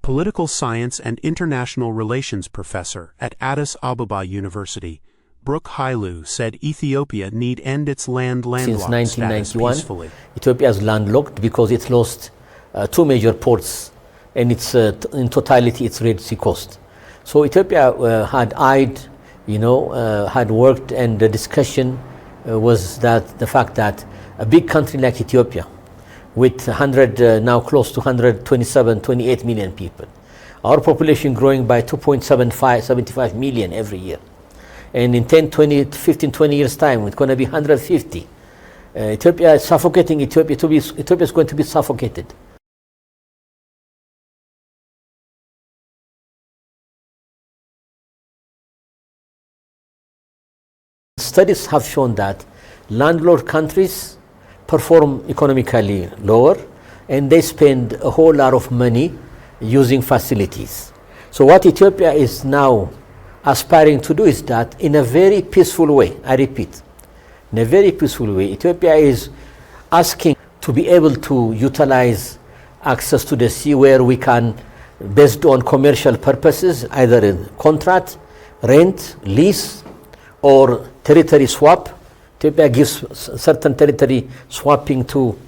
Political Science and International Relations professor at Addis Ababa University, Brooke Hailu, said Ethiopia need end its landlocked Since status 1991, peacefully. Ethiopia is landlocked because it lost two major ports, and it's in totality its Red Sea coast. So Ethiopia had eyed, had worked, and the discussion was that the fact that a big country like Ethiopia, with now close to 28 million people, our population growing by 2.75 million every year, and in 15, 20 years time it's going to be 150. Ethiopia is suffocating. Ethiopia is going to be suffocated. Studies have shown that landlocked countries perform economically lower, and they spend a whole lot of money using facilities. So what Ethiopia is now aspiring to do is that in a very peaceful way, I repeat, in a very peaceful way, Ethiopia is asking to be able to utilize access to the sea where we can, based on commercial purposes, either in contract, rent, lease, or territory swap. Ethiopia gives certain territory swapping to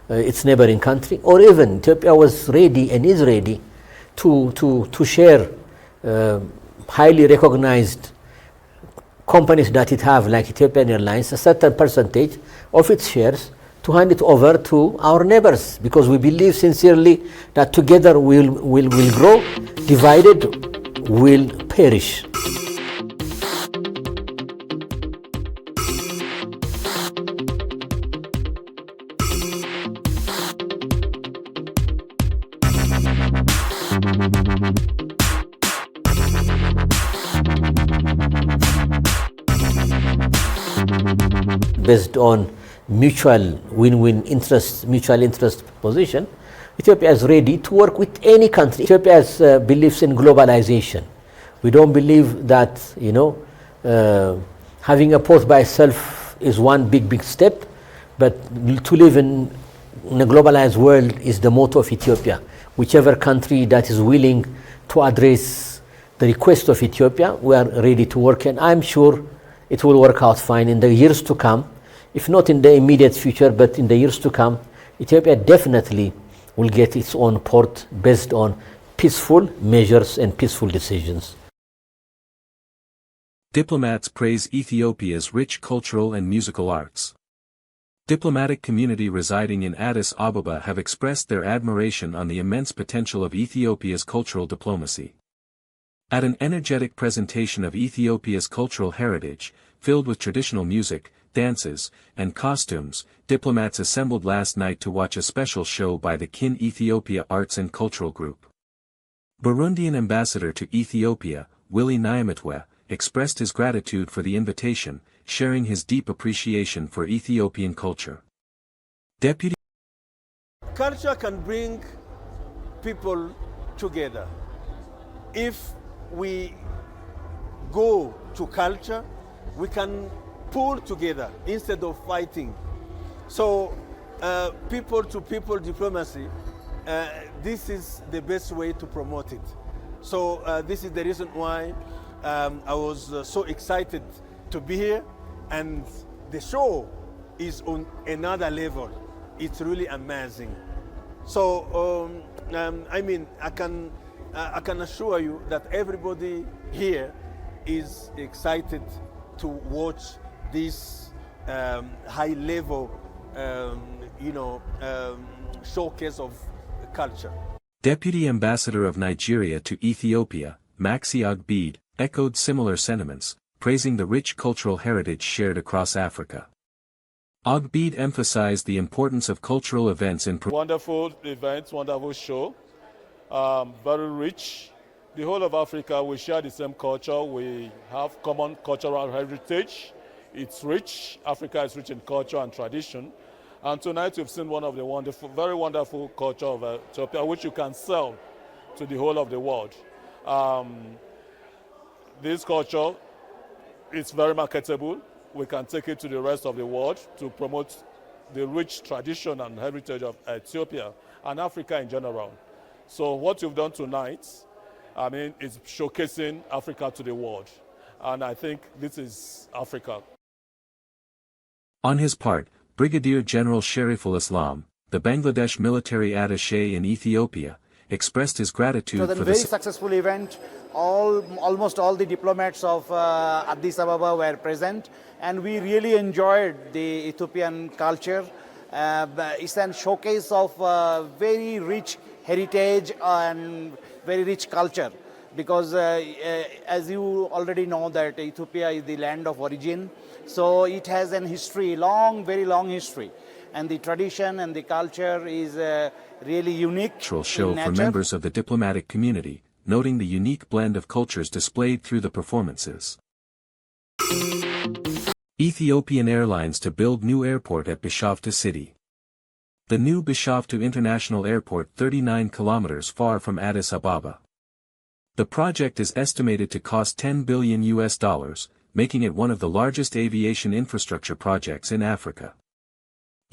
its neighboring country, or even Ethiopia was ready and is ready to share highly recognized companies that it have, like Ethiopian Airlines, a certain percentage of its shares to hand it over to our neighbors, because we believe sincerely that together we'll grow, divided we'll perish. Based on mutual win-win interest, mutual interest position, Ethiopia is ready to work with any country. Ethiopia believes in globalization. We don't believe that having a port by itself is one big step, but to live in a globalized world is the motto of Ethiopia. Whichever country that is willing to address the request of Ethiopia, we are ready to work, and I'm sure it will work out fine in the years to come. If not in the immediate future, but in the years to come, Ethiopia definitely will get its own port based on peaceful measures and peaceful decisions. Diplomats praise Ethiopia's rich cultural and musical arts. Diplomatic community residing in Addis Ababa have expressed their admiration on the immense potential of Ethiopia's cultural diplomacy. At an energetic presentation of Ethiopia's cultural heritage, filled with traditional music, dances, and costumes, diplomats assembled last night to watch a special show by the Kin Ethiopia Arts and Cultural Group. Burundian ambassador to Ethiopia, Willy Nyamitwe, expressed his gratitude for the invitation, sharing his deep appreciation for Ethiopian culture. Culture can bring people together. If we go to culture, we can pull together instead of fighting. So people-to-people diplomacy, this is the best way to promote it. So this is the reason why I was so excited to be here, and the show is on another level. It's really amazing. So I can assure you that everybody here is excited to watch this high-level, showcase of culture. Deputy Ambassador of Nigeria to Ethiopia, Maxi Ogbede, echoed similar sentiments, praising the rich cultural heritage shared across Africa. Ogbede emphasized the importance of cultural events in wonderful event, wonderful show. very rich. The whole of Africa, we share the same culture. We have common cultural heritage. It's rich. Africa is rich in culture and tradition. And tonight we've seen one of the wonderful, very wonderful culture of Ethiopia, which you can sell to the whole of the world. This culture is very marketable. We can take it to the rest of the world to promote the rich tradition and heritage of Ethiopia and Africa in general. So what you've done tonight, I mean, is showcasing Africa to the world. And I think this is Africa. On his part, Brigadier General Shariful Islam, the Bangladesh military attaché in Ethiopia, expressed his gratitude for the very successful event. Almost all the diplomats of Addis Ababa were present, and we really enjoyed the Ethiopian culture. It's a showcase of very rich heritage and very rich culture, because as you already know that Ethiopia is the land of origin, so it has an history, very long history, and the tradition and the culture is really unique. Show for members of the diplomatic community, noting the unique blend of cultures displayed through the performances. Ethiopian Airlines to build new airport at Bishoftu city. The new Bishoftu International Airport 39 kilometers far from Addis Ababa. The project is estimated to cost $10 billion, making it one of the largest aviation infrastructure projects in Africa.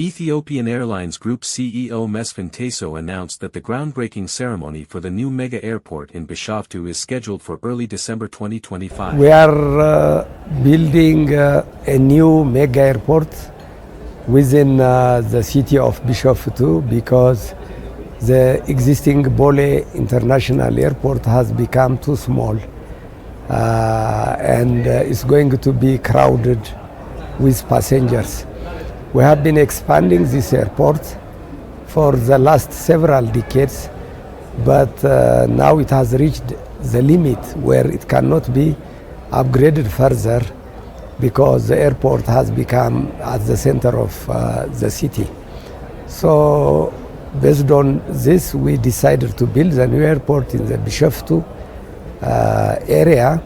Ethiopian Airlines Group CEO Mesfin Teso announced that the groundbreaking ceremony for the new mega airport in Bishoftu is scheduled for early December 2025. We are building a new mega airport within the city of Bishoftu, because the existing Bole International Airport has become too small and is going to be crowded with passengers. We have been expanding this airport for the last several decades, but now it has reached the limit where it cannot be upgraded further, because the airport has become at the center of the city. So based on this, we decided to build a new airport in the Bishoftu area,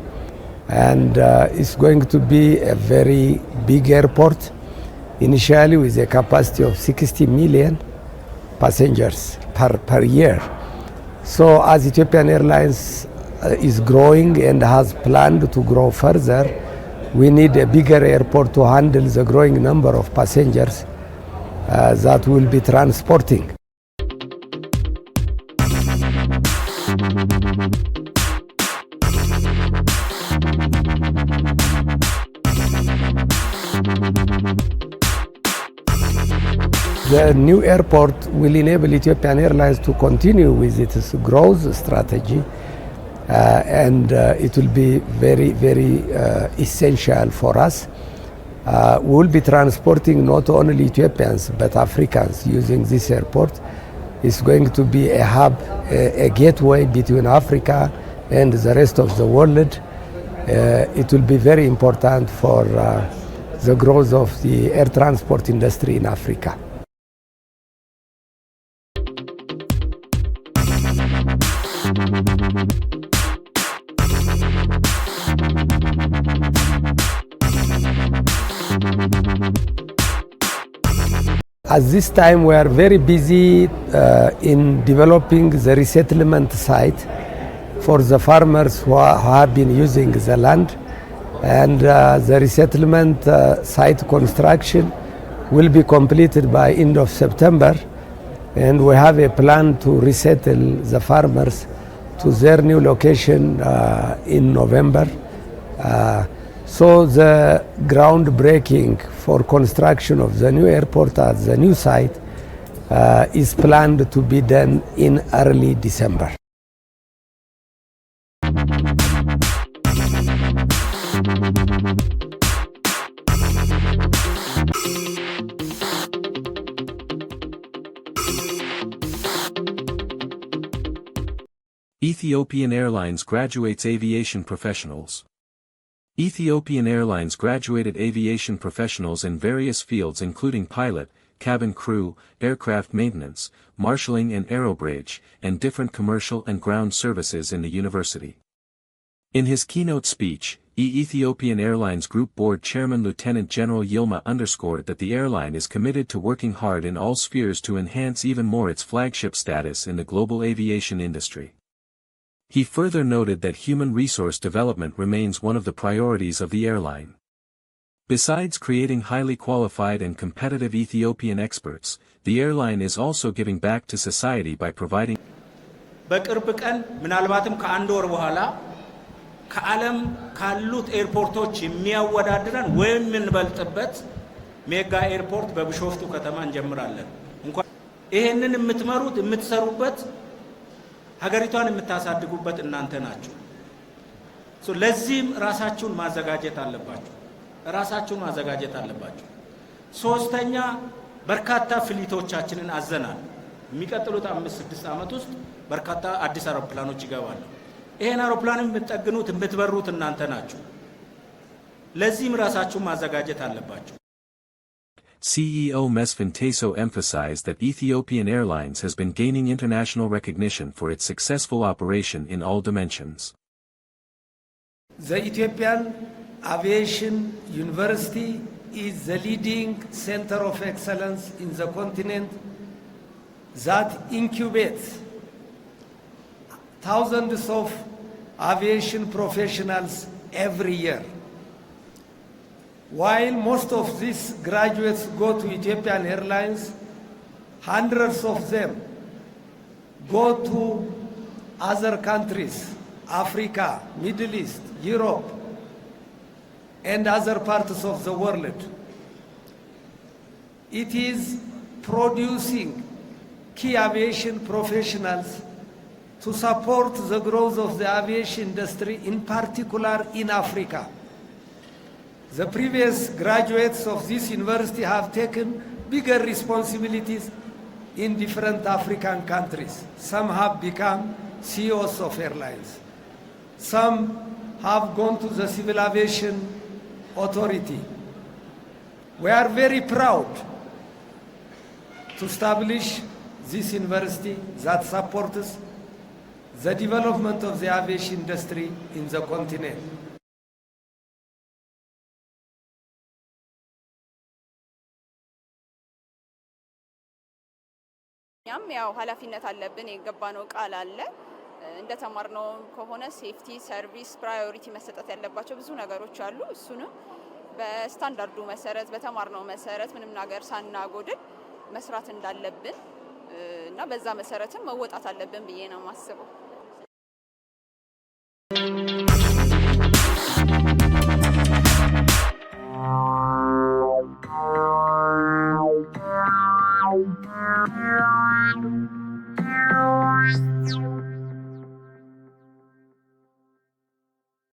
and it's going to be a very big airport, initially with a capacity of 60 million passengers per year. So as Ethiopian Airlines is growing and has planned to grow further, we need a bigger airport to handle the growing number of passengers that will be transporting. The new airport will enable Ethiopian Airlines to continue with its growth strategy, and it will be very, very essential for us. We will be transporting not only Ethiopians but Africans using this airport. It's going to be a hub, a gateway between Africa and the rest of the world. It will be very important for the growth of the air transport industry in Africa. At this time, we are very busy in developing the resettlement site for the farmers who have been using the land, and the resettlement site construction will be completed by end of September, and we have a plan to resettle the farmers to their new location in November. So the groundbreaking for construction of the new airport at the new site is planned to be done in early December. Ethiopian Airlines graduates aviation professionals. Ethiopian Airlines graduated aviation professionals in various fields including pilot, cabin crew, aircraft maintenance, marshalling and aerobridge, and different commercial and ground services in the university. In his keynote speech, Ethiopian Airlines Group Board Chairman Lieutenant General Yilma underscored that the airline is committed to working hard in all spheres to enhance even more its flagship status in the global aviation industry. He further noted that human resource development remains one of the priorities of the airline. Besides creating highly qualified and competitive Ethiopian experts, the airline is also giving back to society by providing በቅርብ ቀን ምናልባትም ከአንድ ወር በኋላ ከዓለም ካሉት ኤርፖርቶች የሚያወዳድረን ወይም የምንበልጥበት ሜጋ ኤርፖርት በቢሾፍቱ ከተማ እንጀምራለን። እንኳን ይሄንን የምትመሩት የምትሰሩበት ሀገሪቷን የምታሳድጉበት እናንተ ናችሁ። ለዚህም ራሳችሁን ማዘጋጀት አለባችሁ። ሶስተኛ በርካታ ፍሊቶቻችንን አዘናል። የሚቀጥሉት 5-6 ዓመት ውስጥ በርካታ አዲስ አውሮፕላኖች ይገባሉ። ይሄን አውሮፕላን የምትጠግኑት የምትበሩት እናንተ ናችሁ። ለዚህም ራሳችሁን ማዘጋጀት አለባችሁ። CEO Mesfin Teso emphasized that Ethiopian Airlines has been gaining international recognition for its successful operation in all dimensions. The Ethiopian Aviation University is the leading center of excellence in the continent that incubates thousands of aviation professionals every year. While most of these graduates go to Ethiopian Airlines, hundreds of them go to other countries, Africa, Middle East, Europe, and other parts of the world. It is producing key aviation professionals to support the growth of the aviation industry, in particular in Africa. The previous graduates of this university have taken bigger responsibilities in different African countries. Some have become CEOs of airlines. Some have gone to the Civil Aviation Authority. We are very proud to establish this university that supports the development of the aviation industry in the continent. ያው ኃላፊነት አለብን የገባነው ቃል አለ እንደተማርነው ከሆነ ሴፍቲ ሰርቪስ ፕራዮሪቲ መሰጠት ያለባቸው ብዙ ነገሮች አሉ እሱንም በስታንዳርዱ መሰረት በተማርነው መሰረት ምንም ነገር ሳናጎድል መስራት እንዳለብን እና በዛ መሰረትም መወጣት አለብን ብዬ ነው ማስበው